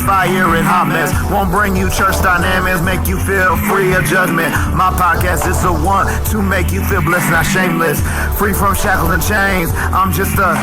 fire and hot mess. Won't bring you church dynamics, make you feel free of judgment. My podcast is the one to make you feel blessed, not shameless. Free from shackles and chains. I'm just not.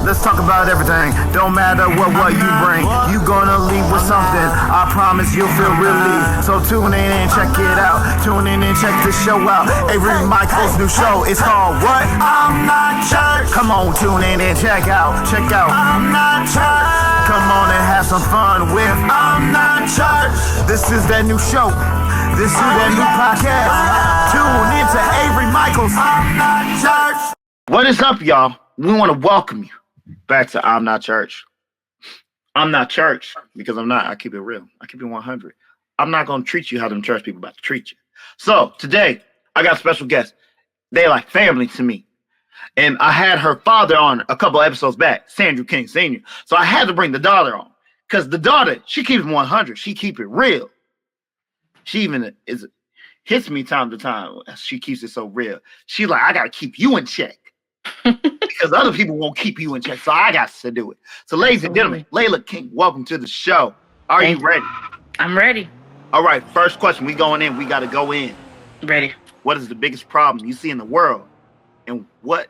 Let's talk about everything. Don't matter what you bring. You gonna leave with something. I promise you'll feel relief. So tune in and check it out. Tune in and check this show out. Avery Michael's new show. It's called what? I'm Not Church. Come on, tune in and check out. I'm Not Church. Come on and have some fun with I'm Not Church. This is that new show. This is that new podcast. Tune into Avery Michael's I'm Not Church. What is up, y'all? We want to welcome you back to I'm Not Church. I'm not church because I'm not. I keep it real. I keep it 100. I'm not going to treat you how them church people about to treat you. So today, I got a special guest. They like family to me. And I had her father on a couple episodes back, Laila King Sr. So I had to bring the daughter on. Because the daughter, she keeps it 100. She keep it real. She even hits me time to time. She keeps it so real. She like, I got to keep you in check. Because other people won't keep you in check. So I got to do it. So ladies and gentlemen, Laila King, welcome to the show. Are you ready? I'm ready. All right, first question. We going in. We got to go in. Ready. What is the biggest problem you see in the world? And what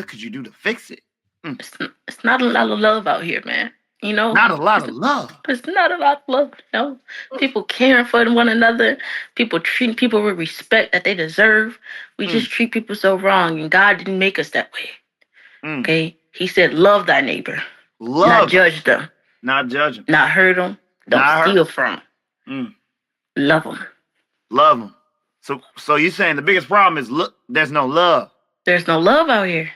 could you do to fix it? It's not a lot of love out here, man. You know? Not a lot of love. It's not a lot of love, you know? People caring for one another. People treating people with respect that they deserve. We just treat people so wrong, and God didn't make us that way. Okay? He said, love thy neighbor. Love. Not judge them. Not judge them. Not hurt them. Don't steal from them. Love them. Love them. So you're saying the biggest problem is there's no love. There's no love out here.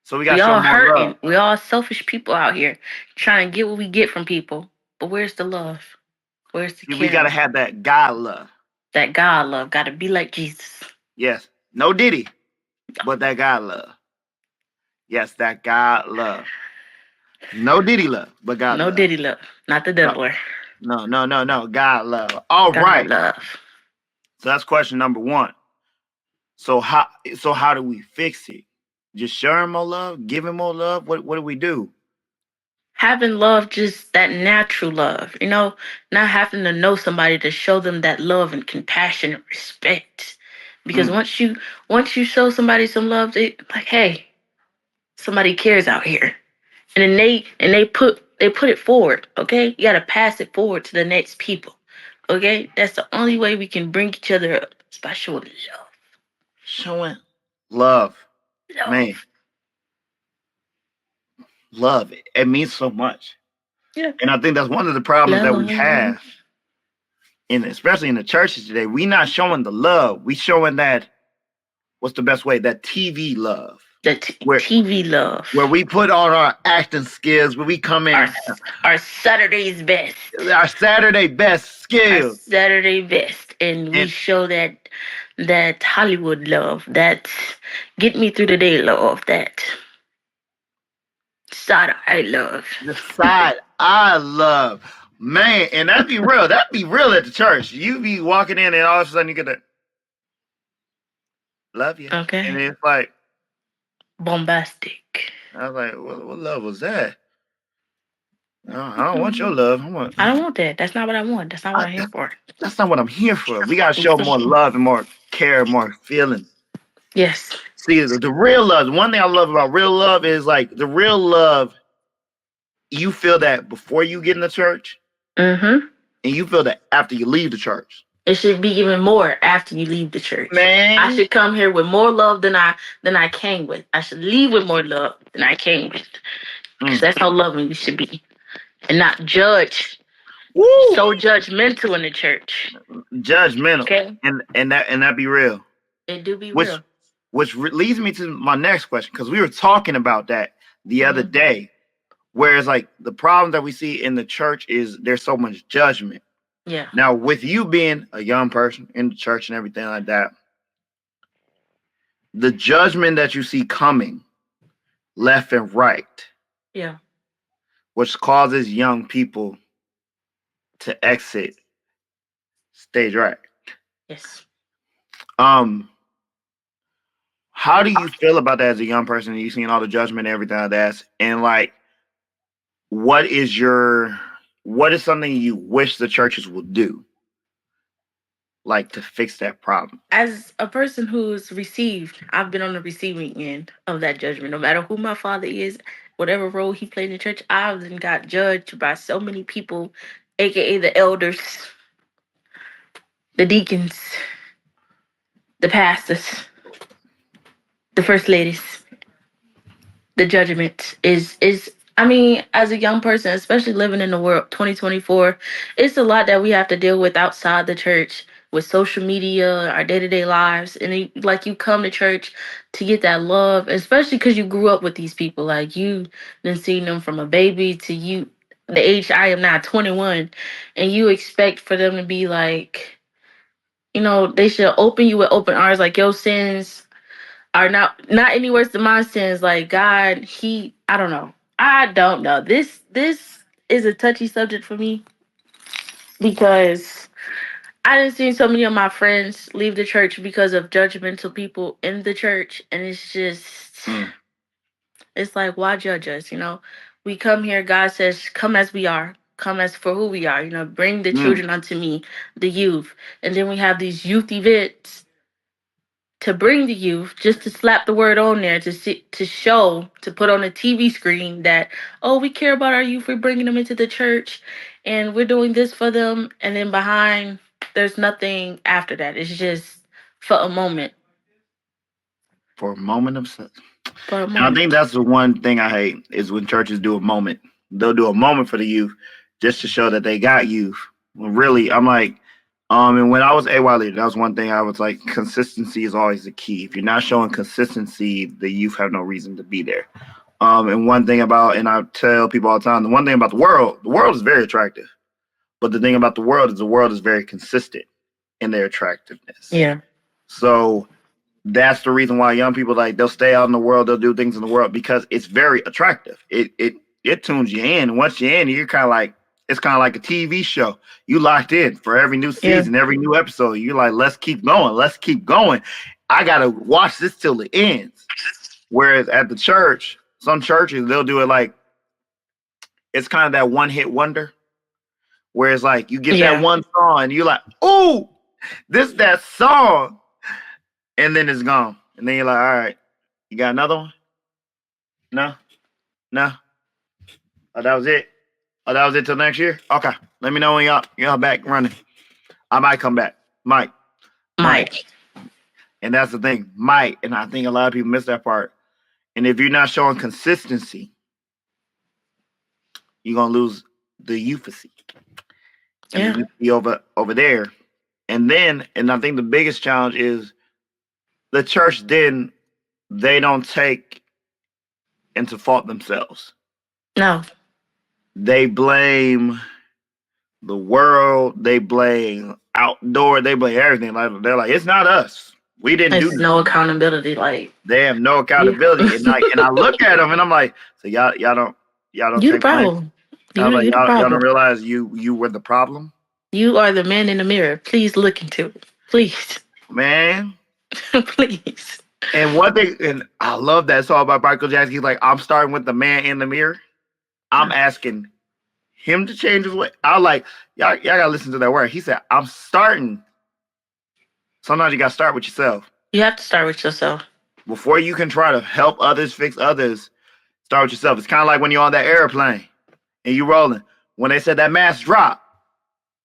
So we got to show more hurting. love. We all selfish people out here trying to get what we get from people. But where's the love? Where's the care? We got to have that God love. That God love. Got to be like Jesus. Yes. No Diddy, but that God love. Yes, that God love. No Diddy love, but God love. No Diddy love. Not the devil. No. God love. All God right. Love. So that's question number one. So how do we fix it? Just share more love, give him more love. What do we do? Having love, just that natural love, you know, not having to know somebody to show them that love and compassion and respect. Because once you show somebody some love, they like, hey, somebody cares out here, and then they put it forward. Okay, you gotta pass it forward to the next people. Okay, that's the only way we can bring each other up, especially with love. Showing love. Man, love it. It means so much. Yeah. And I think that's one of the problems that we have, especially in the churches today. We not showing the love. We showing that, what's the best way? That TV love. TV love. Where we put on our acting skills, where we come in. Our Saturday's best. Our Saturday best skills. Our Saturday best. And we show that Hollywood love, that get me through the day love, that side eye love. The side eye love. Man, and that'd be real. That'd be real at the church. You be walking in and all of a sudden you get that love you. Okay. And it's like bombastic. I was like, what love was that? I don't want your love. I don't want that. That's not what I want. That's not what I'm here for. That's not what I'm here for. We gotta show more love and more care, more feeling. Yes. See, the real love. The one thing I love about real love is like the real love. You feel that before you get in the church, and you feel that after you leave the church. It should be even more after you leave the church. Man, I should come here with more love than I came with. I should leave with more love than I came with, because that's how loving we should be, and not judge. Woo! So judgmental in the church. Judgmental. Okay. And that be real. It do be real. Which leads me to my next question, because we were talking about that the other day, where it's like the problem that we see in the church is there's so much judgment. Yeah. Now, with you being a young person in the church and everything like that, the judgment that you see coming left and right. Yeah. Which causes young people to exit stage right. Yes. How do you feel about that as a young person? You seeing all the judgment and everything like that, and like, what is your what is something you wish the churches would do, like to fix that problem? As a person who's received, I've been on the receiving end of that judgment. No matter who my father is, whatever role he played in the church, I've then got judged by so many people, aka the elders, the deacons, the pastors, the first ladies. The judgment is I mean, as a young person, especially living in the world 2024, it's a lot that we have to deal with outside the church, with social media, our day-to-day lives. And like, you come to church to get that love, especially because you grew up with these people. Like, you then seen them from a baby to you, the age I am now, 21, and you expect for them to be like, they should open you with open arms, like your sins are not any worse than my sins. Like, God, I don't know. This is a touchy subject for me, because I done seen so many of my friends leave the church because of judgmental people in the church, and it's just, Mm. it's like, why judge us? We come here. God says, "Come as we are." Come as for who we are. Bring the Mm. children unto me, the youth. And then we have these youth events to bring the youth, just to slap the word on there, to see, to show, to put on a TV screen that, oh, we care about our youth, we're bringing them into the church, and we're doing this for them. And then behind, there's nothing after that. It's just for a moment. For a moment of sense. For a And I think moment. that's the one thing I hate is when churches do a moment. They'll do a moment for the youth just to show that they got youth. When really, I'm like, and when I was AY leader, that was one thing I was like, consistency is always the key. If you're not showing consistency, the youth have no reason to be there. And one thing about, and I tell people all the time, the one thing about the world is very attractive. But the thing about the world is very consistent in their attractiveness. Yeah. So that's the reason why young people, like, they'll stay out in the world, they'll do things in the world because it's very attractive. It tunes you in. And once you're in, you're kind of like, it's kind of like a TV show. You locked in for every new Yeah. season, every new episode. You're like, let's keep going, let's keep going. I gotta watch this till it ends. Whereas at the church, some churches they'll do it like it's kind of that one hit wonder. Whereas like you get that Yeah. one song and you're like, ooh, this that song, and then it's gone. And then you're like, all right, you got another one? No, no. Oh, that was it. Oh, that was it till next year. Okay, let me know when y'all back running. I might come back. Might. Mike. And that's the thing, might. And I think a lot of people miss that part. And if you're not showing consistency, you're gonna lose the euphacy and the Yeah. euphacy over there. And I think the biggest challenge is the church. Then they don't take into fault themselves. No. They blame the world, they blame outdoor, they blame everything. Like they're like, it's not us. We didn't do It's no nothing. accountability. Like, They have no you, accountability. And I look at them and I'm like, so y'all don't you the take blame. problem. I was like, You the y'all don't problem. realize you were the problem, You are the man in the mirror. Please look into it. Please. man. Please. And one thing, and I love that song by Michael Jackson. He's like, I'm starting with the man in the mirror. I'm asking him to change his way. I was like, y'all gotta listen to that word. He said, I'm starting. Sometimes you gotta start with yourself. You have to start with yourself. Before you can try to help others, fix others, start with yourself. It's kind of like when you're on that airplane and you rolling. When they said that mask drop,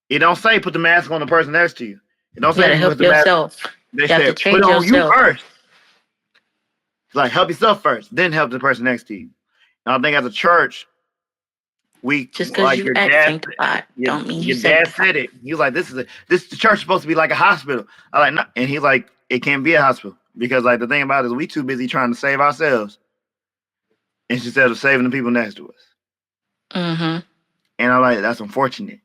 it don't say put the mask on the person next to you. It don't You say gotta put help the mask. yourself. They You have to said put change it on you yourself. first. It's like help yourself first, then help the person next to you. And I think as a church, we Just because like you act sanctified your, don't mean you your dad sanctified. said it. He was like, this the church is supposed to be like a hospital. I like, no. And he's like, it can't be a hospital because like the thing about it is we too busy trying to save ourselves instead of saving the people next to us. Mm-hmm. And I'm like, that's unfortunate.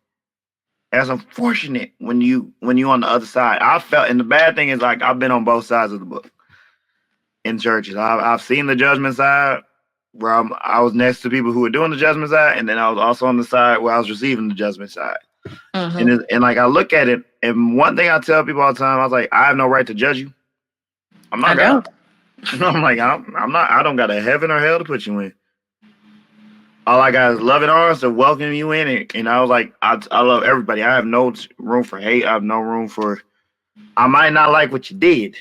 That's unfortunate when you on the other side. I felt, and the bad thing is like I've been on both sides of the book in churches. I've seen the judgment side where I was next to people who were doing the judgment side, and then I was also on the side where I was receiving the judgment side. Mm-hmm. And like I look at it, and one thing I tell people all the time, I was like, I have no right to judge you. I'm not I God. don't. I'm like, I'm not. I don't got a heaven or hell to put you in. all I got is loving arms to welcome you in it. And I was like, I love everybody. I have no room for hate. I have no room for. I might not like what you did,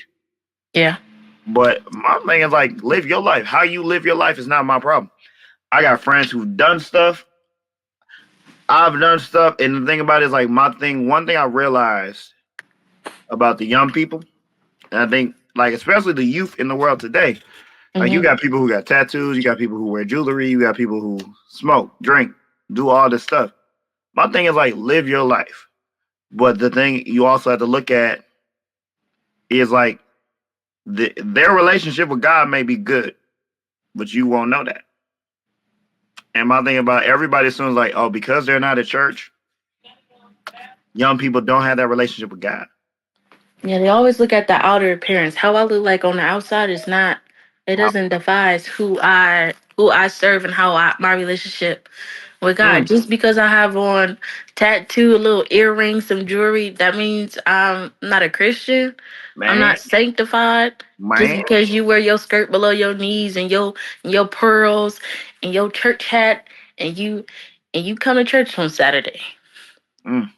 Yeah. but my thing is like, live your life. How you live your life is not my problem. I got friends who've done stuff. I've done stuff, and the thing about it is like my thing. One thing I realized about the young people, and I think like especially the youth in the world today, like you Mm-hmm. got people who got tattoos, you got people who wear jewelry, you got people who smoke, drink, do all this stuff. My thing is like live your life. But the thing you also have to look at is like their relationship with God may be good, but you won't know that. And my thing about everybody assumes like, oh, because they're not at church, young people don't have that relationship with God. Yeah, they always look at the outer appearance. How I look like on the outside is not. It doesn't devise who I serve and how my relationship with God. Mm, Just because I have on tattoo, a little earring, some jewelry, that means I'm not a Christian. I'm man, not sanctified. Just man. because you wear your skirt below your knees and your pearls and your church hat and you come to church on Saturday. Mm,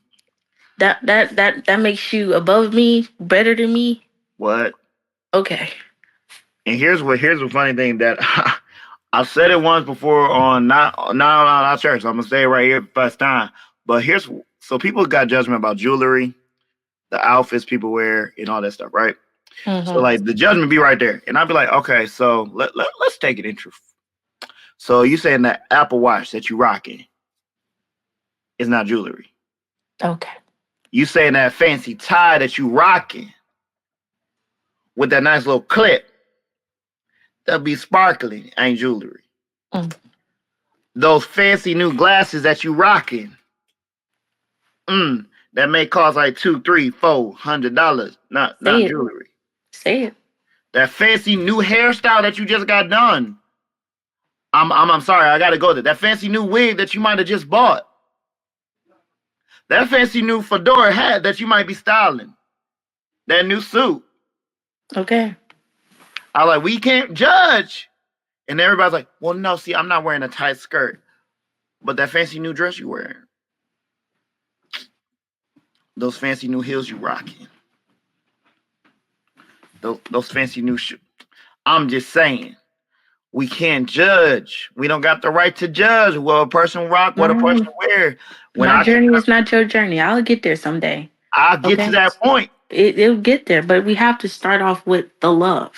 That makes you above me, better than me. what? Okay. And here's the funny thing that I've said it once before on not church. So I'm gonna say it right here first time. But here's so people got judgment about jewelry, the outfits people wear, and all that stuff, right? So Mm-hmm. like the judgment be right there, and I'd be like, okay, so let's take it in truth. So you saying that Apple Watch that you rocking is not jewelry? Okay. You saying that fancy tie that you rocking with that nice little clip that be sparkling ain't jewelry? Mm. Those fancy new glasses that you rocking, that may cost like two, three, $400, not Say it. jewelry. Say it. That fancy new hairstyle that you just got done. I'm sorry, I gotta go there. That fancy new wig that you might have just bought. That fancy new fedora hat that you might be styling. That new suit. Okay. I like, we can't judge. And everybody's like, well, no, see, I'm not wearing a tight skirt. But that fancy new dress you wearing, those fancy new heels you rocking, those fancy new shoes. I'm just saying, we can't judge. We don't got the right to judge what a person rock, what a person Mm, wear. When my I journey is not your journey. I'll get there someday. I get to Okay. that point, It'll get there, but we have to start off with the love.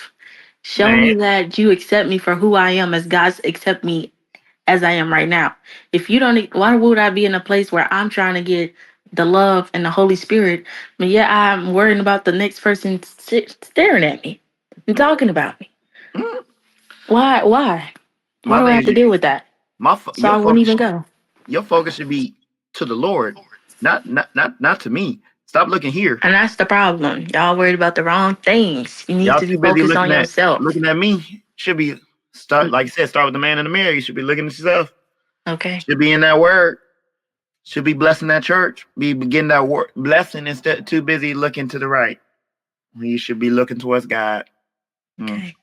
Show man. me that you accept me for who I am as God's accept me as I am right now. If you don't, why would I be in a place where I'm trying to get the love and the Holy Spirit, but yet I'm worrying about the next person staring at me and talking about me? Mm. Why? Why? Why My do I thing have is, to deal with that? So I wouldn't even go. your focus should be to the Lord, not to me. Stop looking here. And that's the problem. Y'all worried about the wrong things. You need Y'all to be too busy focused on yourself. looking at me. Should be start like you said, start with the man in the mirror. You should be looking at yourself. Okay. Should be in that word. Should be blessing that church. Be getting that word blessing instead too busy looking to the right. You should be looking towards God. Mm. Okay.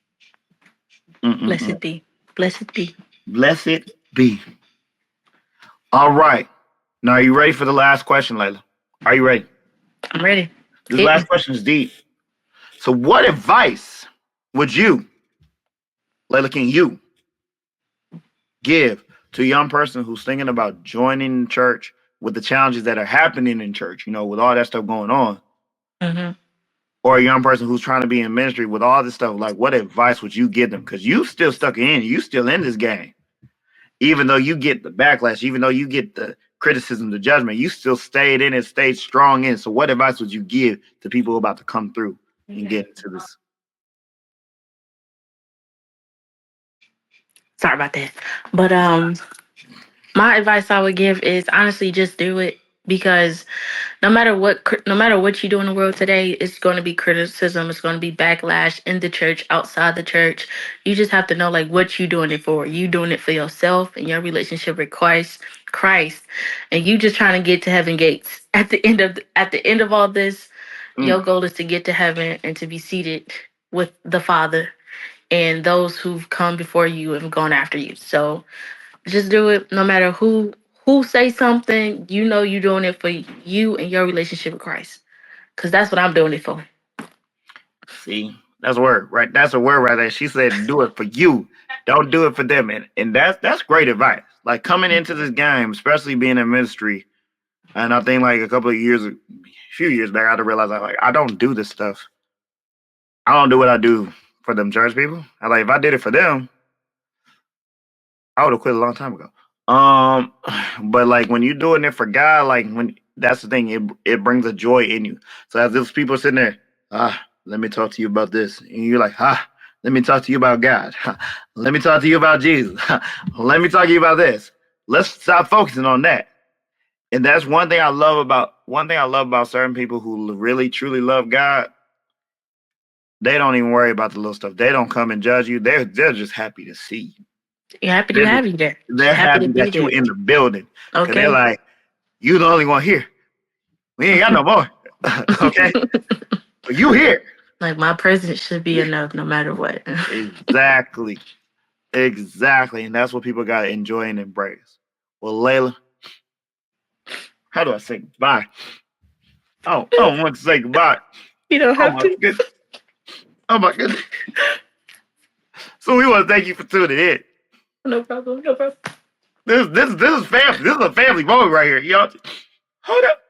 Mm-mm-mm. Blessed be. Blessed be. Blessed be. All right. Now, are you ready for the last question, Layla? Are you ready? I'm ready. This Hit last me. question is deep. So, what advice would you, Layla King, you give to a young person who's thinking about joining church with the challenges that are happening in church, with all that stuff going on? Mm-hmm. Or a young person who's trying to be in ministry with all this stuff, like what advice would you give them? Because you still stuck in, you still in this game. Even though you get the backlash, even though you get the criticism, the judgment, you still stayed in it, stayed strong in. So what advice would you give to people who are about to come through and get into this? Sorry about that. But my advice I would give is honestly just do it because no matter what you do in the world today, it's going to be criticism, it's going to be backlash in the church, outside the church. You just have to know like what you doing it for. You doing it for yourself and your relationship with Christ, and you just trying to get to heaven gates. At the end of all this, Mm, your goal is to get to heaven and to be seated with the Father and those who've come before you and gone after you. So Just do it no matter who say something. You know you're doing it for you and your relationship with Christ. Cause that's what I'm doing it for. See, that's a word, right? That's a word right there. She said, "Do it for you. Don't do it for them." And that's great advice. Like coming into this game, especially being in ministry, and I think like a few years back, I had to realize I don't do this stuff. I don't do what I do for them church people. I like if I did it for them, I would have quit a long time ago. Um, but like when you're doing it for God, like when that's the thing, it brings a joy in you. So as those people sitting there, let me talk to you about this, and you're like, let me talk to you about God. Let me talk to you about Jesus. Let me talk to you about this. Let's stop focusing on that. And that's one thing I love about certain people who really truly love God. They don't even worry about the little stuff. They don't come and judge you. They're just happy to see you. You're happy to They're, have you there. Just they're happy to happy be that you there. in the building. Cause they're Okay. like, you the only one here. We ain't got no more. Okay? But you here. Like my presence should be enough no matter what. Exactly. Exactly. And that's what people gotta enjoy and embrace. Well, Layla, how do I say goodbye? I don't want to say goodbye. You don't Oh have my to. goodness. Oh my goodness. So we want to thank you for tuning in. No problem. No problem. This is family. This is a family moment right here. Y'all hold up.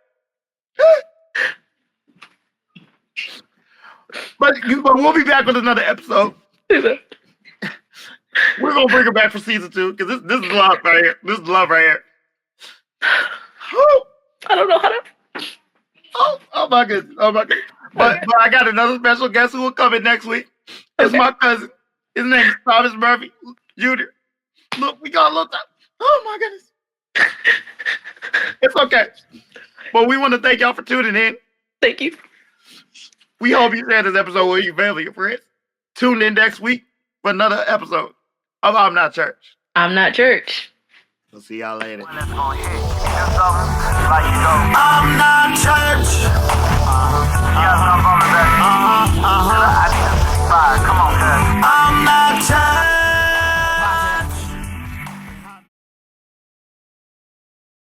But we'll be back with another episode. We're gonna bring it back for season 2 because this is love right here. This is love right here. I don't know how to. Oh my goodness. Oh my goodness. But I got another special guest who will come in next week. It's Okay. my cousin. His name is Thomas Murphy Jr. Look, we got a little time. Oh my goodness. It's okay. But we want to thank y'all for tuning in. Thank you. We hope you share this episode with your family and friends. Tune in next week for another episode of I'm Not Church. I'm not church. We'll see y'all later. I'm not church.